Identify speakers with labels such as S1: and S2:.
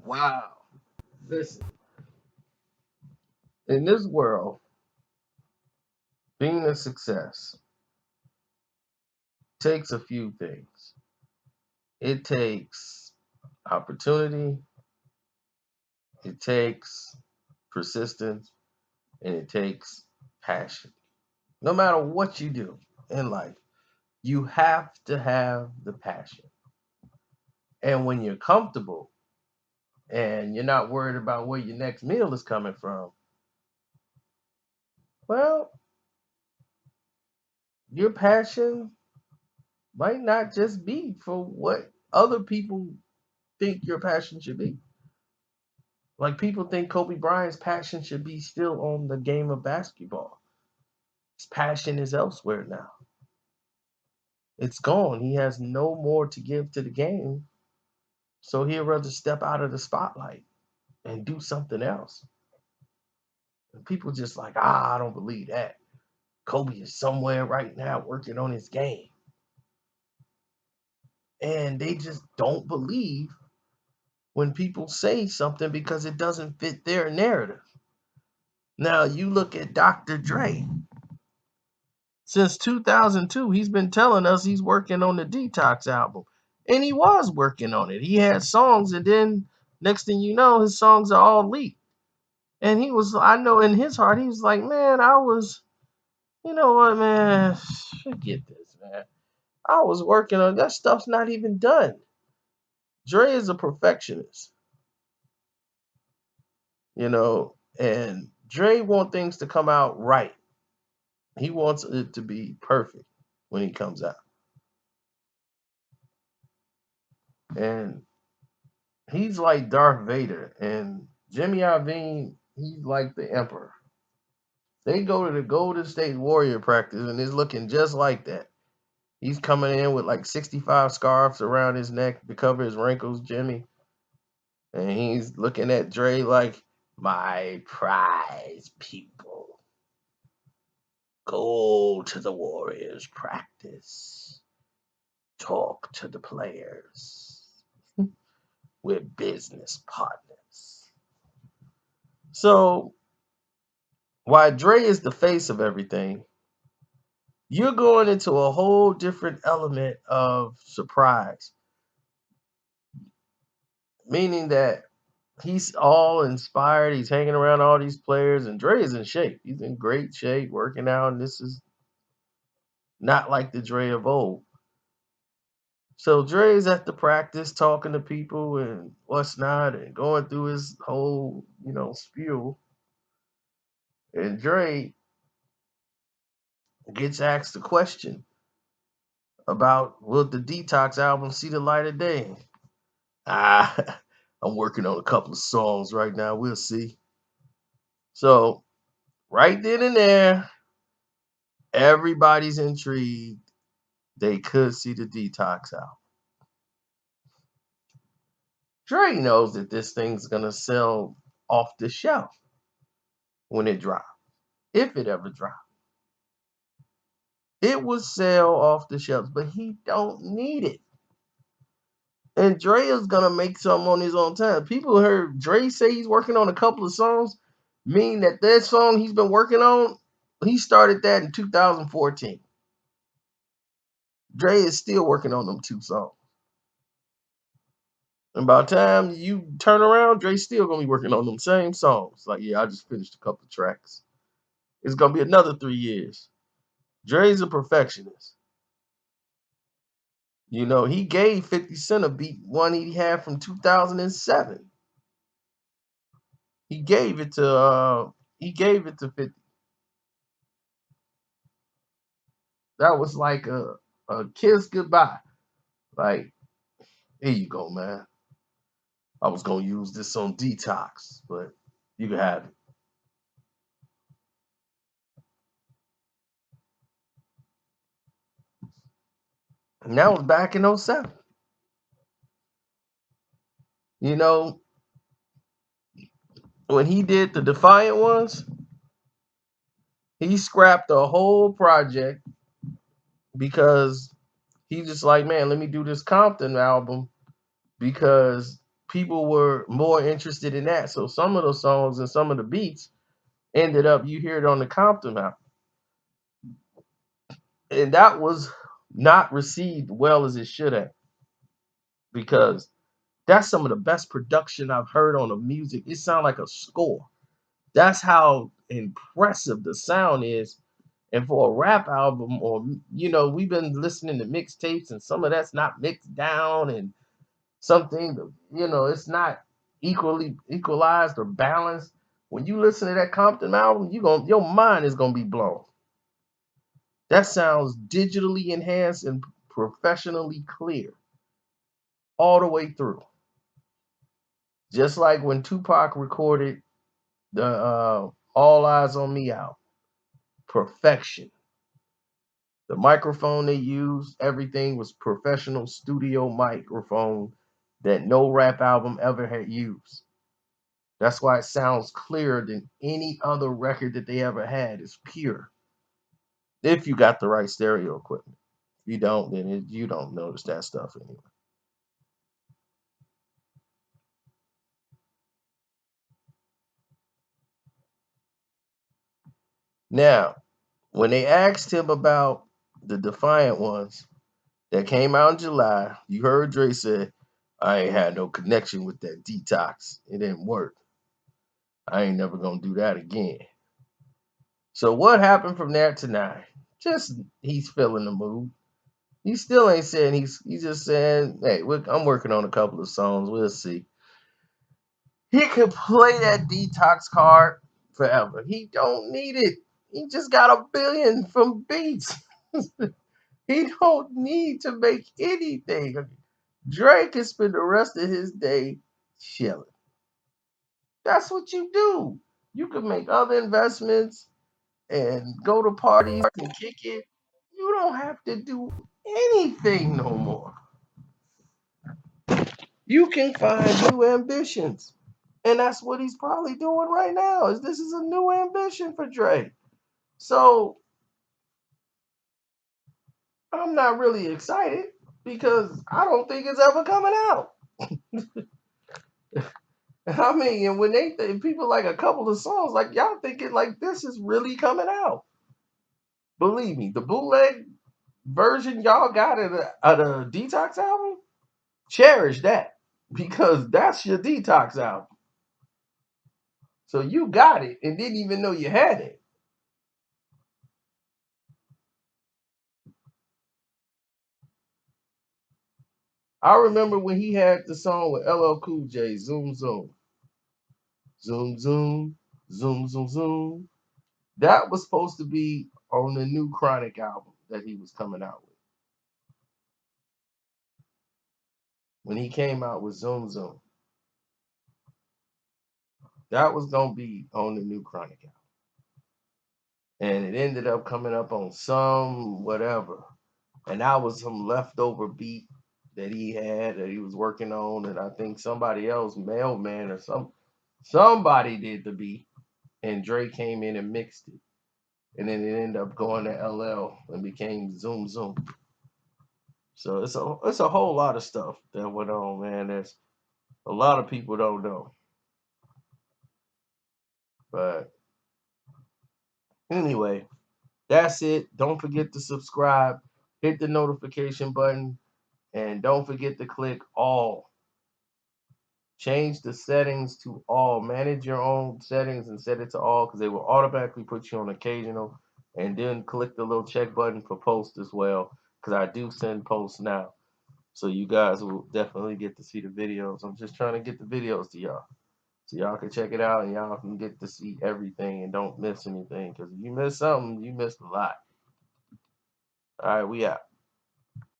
S1: Wow. Listen, in this world, being a success takes a few things. It takes opportunity, it takes persistence, and it takes passion. No matter what you do in life, you have to have the passion. And when you're comfortable and you're not worried about where your next meal is coming from, well, your passion might not just be for what other people think your passion should be. Like people think Kobe Bryant's passion should be still on the game of basketball. His passion is elsewhere now. It's gone. He has no more to give to the game. So he'd rather step out of the spotlight and do something else. And people just like, I don't believe that. Kobe is somewhere right now working on his game. And they just don't believe when people say something because it doesn't fit their narrative. Now you look at Dr. Dre. Since 2002, he's been telling us he's working on the Detox album. And he was working on it. He had songs, and then next thing you know, his songs are all leaked. And he was, I know in his heart, he was like, man, you know what, man, forget this, man. I was working on that stuff's not even done. Dre is a perfectionist, and Dre wants things to come out right. He wants it to be perfect when he comes out. And he's like Darth Vader, and Jimmy Iovine, he's like the Emperor. They go to the Golden State Warrior practice, and it's looking just like that. He's coming in with like 65 scarves around his neck to cover his wrinkles, Jimmy. And he's looking at Dre like, my prize people, go to the Warriors practice. Talk to the players. We're business partners. So while Dre is the face of everything, you're going into a whole different element of surprise, meaning that he's all inspired. He's hanging around all these players, and Dre is in shape. He's in great shape, working out, and this is not like the Dre of old. So Dre's at the practice talking to people and what's not, and going through his whole, spiel. And Dre gets asked a question about will the Detox album see the light of day? Ah, I'm working on a couple of songs right now. We'll see. So right then and there, everybody's intrigued. They could see the Detox album. Dre knows that this thing's gonna sell off the shelf when it drops, if it ever drops. It will sell off the shelves, but he don't need it. And Dre is gonna make something on his own time. People heard Dre say he's working on a couple of songs, mean that song he's been working on, he started that in 2014. Dre is still working on them two songs. And by the time you turn around, Dre's still gonna be working on them same songs. Like, yeah, I just finished a couple of tracks. It's gonna be another 3 years. Dre's a perfectionist. He gave 50 Cent a beat one he had from 2007. He gave it to 50. That was like a kiss goodbye. Like, here you go, man. I was gonna use this on Detox, but you can have it. And that was back in '07. You know, when he did the Defiant ones, he scrapped the whole project because he just like, man, let me do this Compton album because people were more interested in that. So some of those songs and some of the beats ended up, you hear it on the Compton album. And that was not received well as it should have, because that's some of the best production I've heard on the music. It sounds like a score. That's how impressive the sound is. And for a rap album, or we've been listening to mixtapes, and some of that's not mixed down, and something, it's not equally equalized or balanced. When you listen to that Compton album, your mind is gonna be blown. That sounds digitally enhanced and professionally clear all the way through. Just like when Tupac recorded the All Eyes on Me album, perfection. The microphone they used, everything was professional studio microphone that no rap album ever had used. That's why it sounds clearer than any other record that they ever had. It's pure. If you got the right stereo equipment. If you don't, then you don't notice that stuff anyway. Now, when they asked him about the Defiant ones that came out in July, you heard Dre say, I ain't had no connection with that Detox. It didn't work. I ain't never gonna do that again. So what happened from there to now? Just he's feeling the mood. He still ain't saying he's just saying, hey, I'm working on a couple of songs. We'll see. He could play that Detox card forever. He don't need it. He just got $1 billion from beats. He don't need to make anything. Drake can spend the rest of his day chilling. That's what you do. You can make other investments and go to parties and kick it. You don't have to do anything no more. You can find new ambitions. And that's what he's probably doing right now. This is a new ambition for Drake. So I'm not really excited because I don't think it's ever coming out. I mean, and when people like a couple of songs, like y'all thinking like this is really coming out. Believe me, the bootleg version y'all got at a Detox album, cherish that because that's your Detox album. So you got it and didn't even know you had it. I remember when he had the song with LL Cool J, Zoom Zoom. Zoom Zoom, Zoom Zoom Zoom. That was supposed to be on the new Chronic album that he was coming out with. When he came out with Zoom Zoom, that was going to be on the new Chronic album. And it ended up coming up on some whatever. And that was some leftover beat that he had that he was working on. And I think somebody else, Mailman or somebody did the beat. And Dre came in and mixed it. And then it ended up going to LL and became Zoom Zoom. So it's a whole lot of stuff that went on, man. There's a lot of people don't know. But anyway, that's it. Don't forget to subscribe, hit the notification button, and don't forget to click all. Change the settings to all. Manage your own settings and set it to all because they will automatically put you on occasional. And then click the little check button for post as well because I do send posts now. So you guys will definitely get to see the videos. I'm just trying to get the videos to y'all. So y'all can check it out and y'all can get to see everything and don't miss anything. Because if you miss something, you missed a lot. All right, we out.